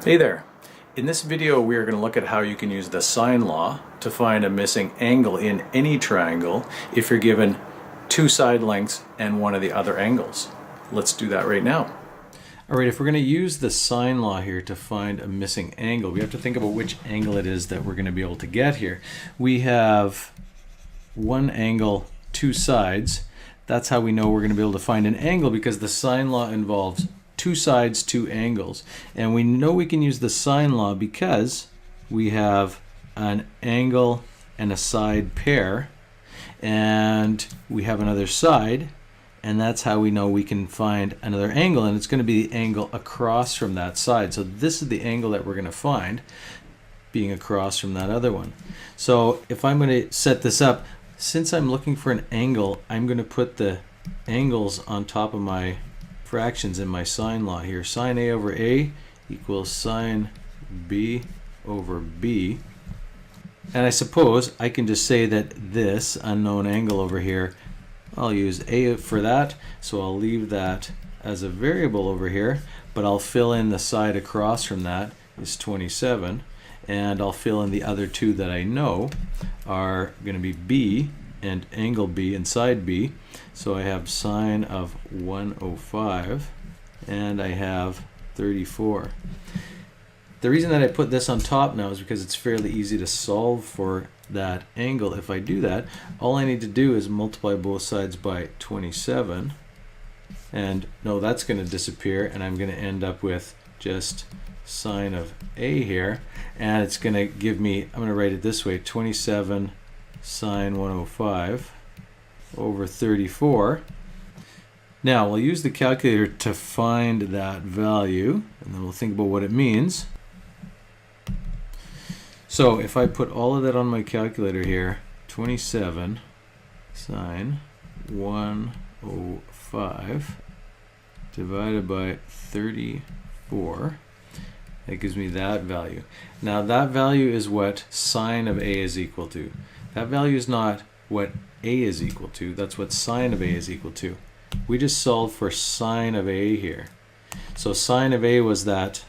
Hey there. In this video we are going to look at how you can use the sine law to find a missing angle in any triangle if you're given two side lengths and one of the other angles. Let's do that right now. Alright, if we're going to use the sine law here to find a missing angle, we have to think about which angle it is that we're going to be able to get here. We have one angle, two sides. That's how we know we're going to be able to find an angle, because the sine law involves two sides, two angles. And we know we can use the sine law because we have an angle and a side pair, and we have another side, and that's how we know we can find another angle, and it's going to be the angle across from that side. So this is the angle that we're going to find, being across from that other one. So if I'm going to set this up, since I'm looking for an angle, I'm going to put the angles on top of my fractions in my sine law here. Sine A over A equals sine B over B. And I suppose I can just say that this unknown angle over here, I'll use A for that, so I'll leave that as a variable over here, but I'll fill in the side across from that is 27, and I'll fill in the other two that I know are going to be B and angle B and side B. So I have sine of 105 and I have 34. The reason that I put this on top now is because it's fairly easy to solve for that angle. If I do that, all I need to do is multiply both sides by 27, and no, that's going to disappear, and I'm going to end up with just sine of A here, and it's going to give me, I'm going to write it this way, 27 sine 105 over 34. Now we'll use the calculator to find that value, and then we'll think about what it means. So if I put all of that on my calculator here, 27 sine 105 divided by 34, that gives me that value. Now that value is what sine of A is equal to. That value is not what A is equal to, that's what sine of A is equal to. We just solved for sine of A here. So sine of A was that,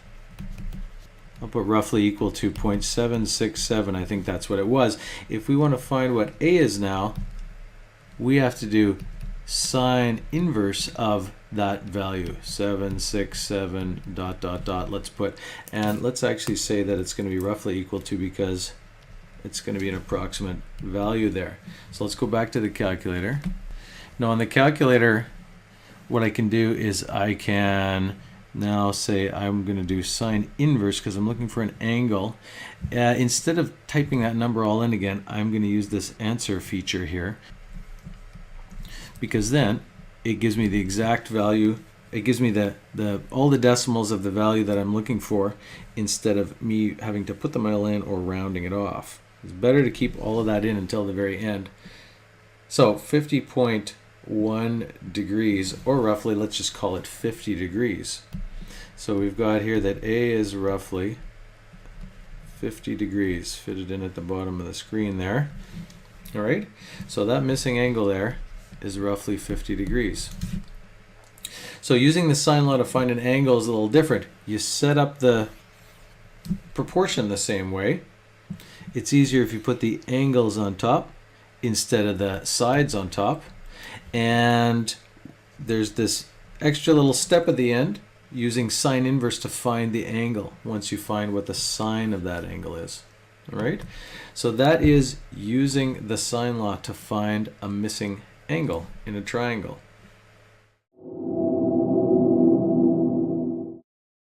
I'll put roughly equal to 0.767, I think that's what it was. If we want to find what A is now, we have to do sine inverse of that value, 767 dot dot dot, let's put, and let's actually say that it's going to be roughly equal to, because it's going to be an approximate value there. So let's go back to the calculator. Now on the calculator, what I can do is I can now say I'm going to do sine inverse because I'm looking for an angle. Instead of typing that number all in again, I'm going to use this answer feature here, because then it gives me the exact value. It gives me all the decimals of the value that I'm looking for, instead of me having to put them all in or rounding it off. It's better to keep all of that in until the very end. So 50.1 degrees, or roughly, let's just call it 50 degrees. So we've got here that A is roughly 50 degrees, fitted in at the bottom of the screen there. All right, so that missing angle there is roughly 50 degrees. So using the sine law to find an angle is a little different. You set up the proportion the same way. It's easier if you put the angles on top instead of the sides on top. And there's this extra little step at the end, using sine inverse to find the angle once you find what the sine of that angle is. All right? So that is using the sine law to find a missing angle in a triangle.